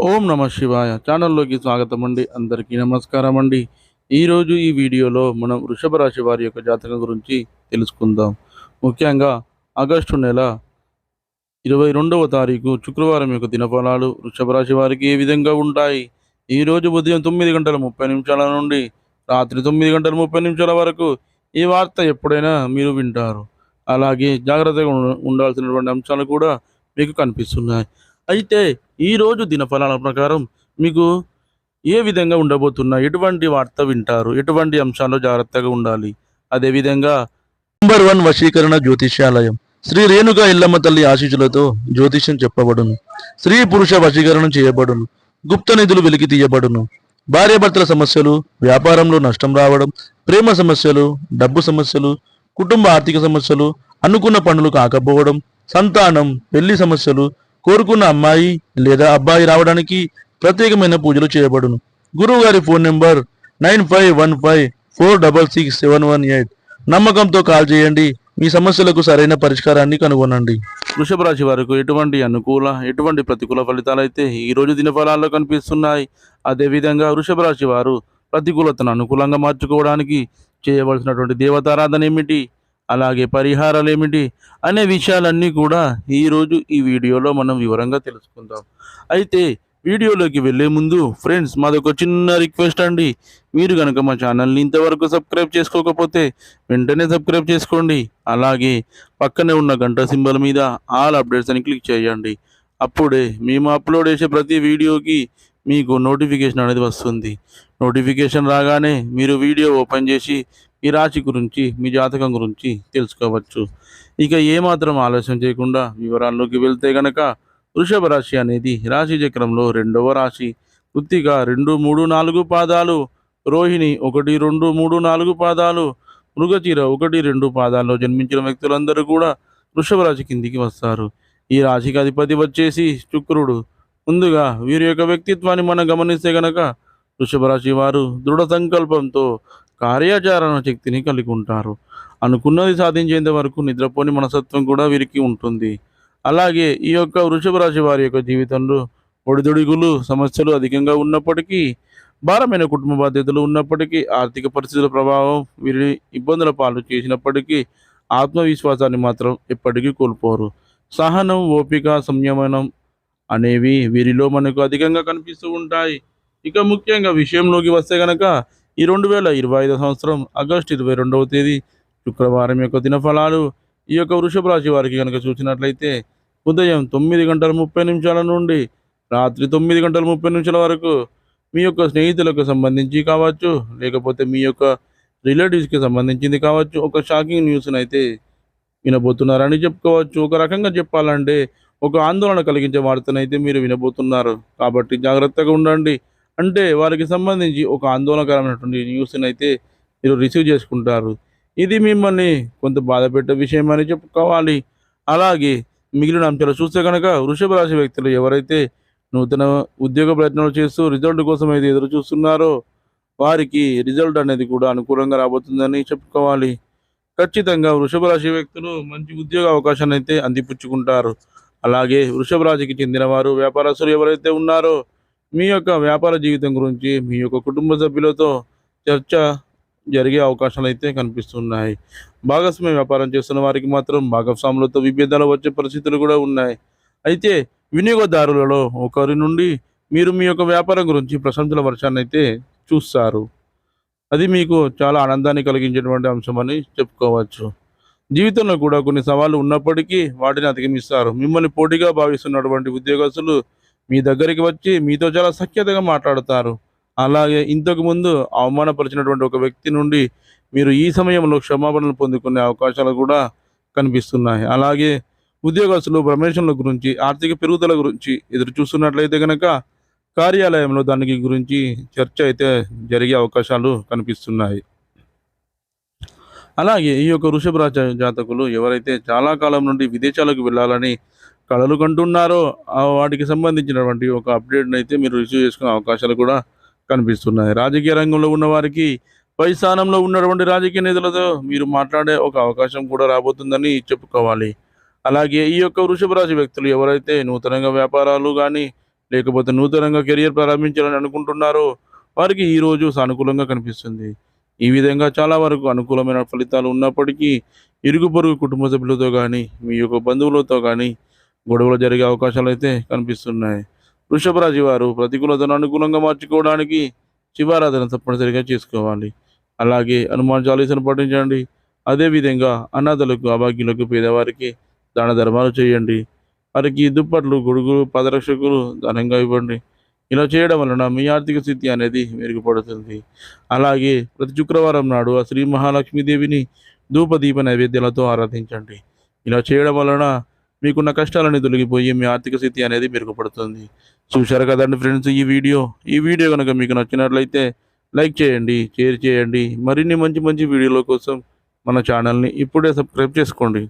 ఓం నమ శివాయ ఛానల్లోకి స్వాగతం అండి. అందరికీ నమస్కారం అండి. ఈరోజు ఈ వీడియోలో మనం వృషభ రాశి వారి యొక్క జాతకం గురించి తెలుసుకుందాం. ముఖ్యంగా ఆగస్టు నెల 22వ తారీఖు శుక్రవారం యొక్క దినఫలాలు వృషభ రాశి వారికి ఏ విధంగా ఉంటాయి? ఈరోజు ఉదయం 9:30 నుండి రాత్రి 9:30 వరకు ఈ వార్త ఎప్పుడైనా మీరు వింటారు. అలాగే జాగ్రత్తగా ఉండాల్సినటువంటి అంశాలు కూడా మీకు కనిపిస్తున్నాయి. అయితే ఈరోజు దినఫలాల ప్రకారం మీకు ఏ విధంగా ఉండబోతున్నాయి? ఎటువంటి వార్త వింటారు? ఎటువంటి అంశాల్లో జాగ్రత్తగా ఉండాలి? అదేవిధంగా నంబర్ 1 వశీకరణ జ్యోతిష్యాలయం శ్రీ రేణుక ఎల్లమ్మ తల్లి ఆశీస్సులతో జ్యోతిష్యం చెప్పబడును. స్త్రీ పురుష వశీకరణం చేయబడును. గుప్త నిధులు వెలికి తీయబడును. భార్యాభర్తల సమస్యలు, వ్యాపారంలో నష్టం రావడం, ప్రేమ సమస్యలు, డబ్బు సమస్యలు, కుటుంబ ఆర్థిక సమస్యలు, అనుకున్న పనులు కాకపోవడం, సంతానం, పెళ్లి సమస్యలు, కోరుకున్న అమ్మాయి లేదా అబ్బాయి రావడానికి ప్రత్యేకమైన పూజలు చేయబడును. గురువు గారి ఫోన్ నెంబర్ 9515466718. నమ్మకంతో కాల్ చేయండి. మీ సమస్యలకు సరైన పరిష్కారాన్ని కనుగొనండి. వృషభ రాశి వారికి ఎటువంటి అనుకూల ఎటువంటి ప్రతికూల ఫలితాలు అయితే ఈ రోజు దినఫలాల్లో కనిపిస్తున్నాయి. అదేవిధంగా వృషభ రాశి వారు ప్రతికూలతను అనుకూలంగా మార్చుకోవడానికి చేయవలసినటువంటి దేవతారాధన ఏమిటి, అలాగే పరిహారాలు ఏమిటి అనే విషయాలన్నీ కూడా ఈరోజు ఈ వీడియోలో మనం వివరంగా తెలుసుకుందాం. అయితే వీడియోలోకి వెళ్ళే ముందు ఫ్రెండ్స్ మాదొక చిన్న రిక్వెస్ట్ అండి. మీరు కనుక మా ఛానల్ని ఇంతవరకు సబ్స్క్రైబ్ చేసుకోకపోతే వెంటనే సబ్స్క్రైబ్ చేసుకోండి. అలాగే పక్కనే ఉన్న గంట సింబల్ మీద ఆల్ అప్డేట్స్ అని క్లిక్ చేయండి. అప్పుడే మేము అప్లోడ్ చేసే ప్రతి వీడియోకి మీకు నోటిఫికేషన్ అనేది వస్తుంది. నోటిఫికేషన్ రాగానే మీరు వీడియో ఓపెన్ చేసి మీ రాశి గురించి, మీ జాతకం గురించి తెలుసుకోవచ్చు. ఇక ఏమాత్రం ఆలస్యం చేయకుండా వివరాల్లోకి వెళ్తే గనక వృషభ రాశి అనేది రాశి చక్రంలో 2వ రాశి. కృత్తిక 2, 3, 4 పాదాలు, రోహిణి 1, 2, 3, 4 పాదాలు, మృగశిర 1, 2 పాదాల్లో జన్మించిన వ్యక్తులందరూ కూడా వృషభ రాశి కిందికి వస్తారు. ఈ రాశికి అధిపతి వచ్చేసి శుక్రుడు. ముందుగా వీరి యొక్క వ్యక్తిత్వాన్ని మనం గమనిస్తే గనక వృషభ రాశి వారు దృఢ సంకల్పంతో కార్యాచరణ శక్తిని కలిగి ఉంటారు. అనుకున్నది సాధించేంత వరకు నిద్రపోని మనస్తత్వం కూడా వీరికి ఉంటుంది. అలాగే ఈ యొక్క వృషభ రాశి వారి యొక్క జీవితంలో ఒడిదుడుగులు, సమస్యలు అధికంగా ఉన్నప్పటికీ, భారమైన కుటుంబ బాధ్యతలు ఉన్నప్పటికీ, ఆర్థిక పరిస్థితుల ప్రభావం వీరిని ఇబ్బందుల పాలు చేసినప్పటికీ ఆత్మవిశ్వాసాన్ని మాత్రం ఎప్పటికీ కోల్పోరు. సహనం, ఓపిక, సంయమనం అనేవి వీరిలో మనకు అధికంగా కనిపిస్తూ ఉంటాయి. ఇక ముఖ్యంగా విషయంలోకి వస్తే గనక ఈ 2025 సంవత్సరం ఆగస్టు 22వ తేదీ శుక్రవారం యొక్క దినఫలాలు ఈ యొక్క వృషభ రాశి వారికి కనుక చూసినట్లయితే ఉదయం 9:30 నుండి రాత్రి 9:30 వరకు మీ యొక్క స్నేహితులకు సంబంధించి కావచ్చు, లేకపోతే మీ యొక్క రిలేటివ్స్కి సంబంధించింది కావచ్చు, ఒక షాకింగ్ న్యూస్ని అయితే వినబోతున్నారని చెప్పుకోవచ్చు. ఒక రకంగా చెప్పాలంటే ఒక ఆందోళన కలిగించే వార్తనైతే మీరు వినబోతున్నారు. కాబట్టి జాగ్రత్తగా ఉండండి. అంటే వారికి సంబంధించి ఒక ఆందోళనకరమైనటువంటి న్యూస్ని అయితే మీరు రిసీవ్ చేసుకుంటారు. ఇది మిమ్మల్ని కొంత బాధపెట్టే విషయం అని చెప్పుకోవాలి. అలాగే మిగిలిన అంశాలు చూస్తే కనుక వృషభ రాశి వ్యక్తులు ఎవరైతే నూతన ఉద్యోగ ప్రయత్నాలు చేస్తూ రిజల్ట్ కోసం అయితే ఎదురు చూస్తున్నారో వారికి రిజల్ట్ అనేది కూడా అనుకూలంగా రాబోతుందని చెప్పుకోవాలి. ఖచ్చితంగా వృషభ రాశి వ్యక్తులు మంచి ఉద్యోగ అవకాశాన్ని అయితే అందిపుచ్చుకుంటారు. అలాగే వృషభ రాశికి చెందిన వారు వ్యాపారస్తులు ఎవరైతే ఉన్నారో మీ యొక్క వ్యాపార జీవితం గురించి మీ యొక్క కుటుంబ సభ్యులతో చర్చ జరిగే అవకాశాలు అయితే కనిపిస్తున్నాయి. భాగస్వామ్య వ్యాపారం చేస్తున్న వారికి మాత్రం భాగస్వాములతో విభేదాలు వచ్చే పరిస్థితులు కూడా ఉన్నాయి. అయితే వినియోగదారులలో ఒకరి నుండి మీరు మీ యొక్క వ్యాపారం గురించి ప్రశంసల వర్షాన్ని అయితే చూస్తారు. అది మీకు చాలా ఆనందాన్ని కలిగించేటువంటి అంశం అని చెప్పుకోవచ్చు. జీవితంలో కూడా కొన్ని సవాళ్లు ఉన్నప్పటికీ వాటిని అధిగమిస్తారు. మిమ్మల్ని పోటీగా భావిస్తున్నటువంటి ఉద్యోగస్తులు మీ దగ్గరికి వచ్చి మీతో చాలా సఖ్యతగా మాట్లాడతారు. అలాగే ఇంతకుముందు అవమానపరిచినటువంటి ఒక వ్యక్తి నుండి మీరు ఈ సమయంలో క్షమాపణలు పొందుకునే అవకాశాలు కూడా కనిపిస్తున్నాయి. అలాగే ఉద్యోగస్తులు ప్రమోషన్ల గురించి, ఆర్థిక పెరుగుదల గురించి ఎదురు చూస్తున్నట్లయితే కనుక కార్యాలయంలో దానికి గురించి చర్చ అయితే జరిగే అవకాశాలు కనిపిస్తున్నాయి. అలాగే ఈ యొక్క వృషభ రాశి జాతకులు ఎవరైతే చాలా కాలం నుండి విదేశాలకు వెళ్ళాలని కలలు కంటున్నారో వాటికి సంబంధించినటువంటి ఒక అప్డేట్ని అయితే మీరు రిసీవ్ చేసుకునే అవకాశాలు కూడా కనిపిస్తున్నాయి. రాజకీయ రంగంలో ఉన్న వారికి పై స్థానంలో ఉన్నటువంటి రాజకీయ నేతలతో మీరు మాట్లాడే ఒక అవకాశం కూడా రాబోతుందని చెప్పుకోవాలి. అలాగే ఈ యొక్క వృషభ రాశి వ్యక్తులు ఎవరైతే నూతనంగా వ్యాపారాలు కానీ లేకపోతే నూతనంగా కెరియర్ ప్రారంభించాలని అనుకుంటున్నారో వారికి ఈరోజు సానుకూలంగా కనిపిస్తుంది. ఈ విధంగా చాలా వరకు అనుకూలమైన ఫలితాలు ఉన్నప్పటికీ ఇరుగు పొరుగు కుటుంబ సభ్యులతో కానీ మీ యొక్క బంధువులతో కానీ గొడవలు జరిగే అవకాశాలైతే కనిపిస్తున్నాయి. వృషభ రాశి వారు ప్రతికూలతను అనుకూలంగా మార్చుకోవడానికి శివారాధన తప్పనిసరిగా చేసుకోవాలి. అలాగే హనుమాన్ చాలీసాను పఠించండి. అదేవిధంగా అనాథలకు, అభాగ్యులకు, పేదవారికి దాన ధర్మాలు చేయండి. వారికి దుప్పట్లు, గొడుగులు, పాదరక్షకులు దానంగా ఇవ్వండి. ఇలా చేయడం వలన మీ ఆర్థిక స్థితి అనేది మెరుగుపడుతుంది. అలాగే ప్రతి శుక్రవారం నాడు ఆ శ్రీ మహాలక్ష్మీదేవిని ధూపదీప నైవేద్యాలతో ఆరాధించండి. ఇలా చేయడం వలన మీకున్న కష్టాలన్నీ తొలగిపోయి మీ ఆర్థిక స్థితి అనేది మెరుగుపడుతుంది. చూశారు కదండి ఫ్రెండ్స్ ఈ వీడియో కనుక మీకు నచ్చినట్లయితే లైక్ చేయండి, షేర్ చేయండి. మరిన్ని మంచి మంచి వీడియోల కోసం మన ఛానల్ని ఇప్పుడే సబ్స్క్రైబ్ చేసుకోండి.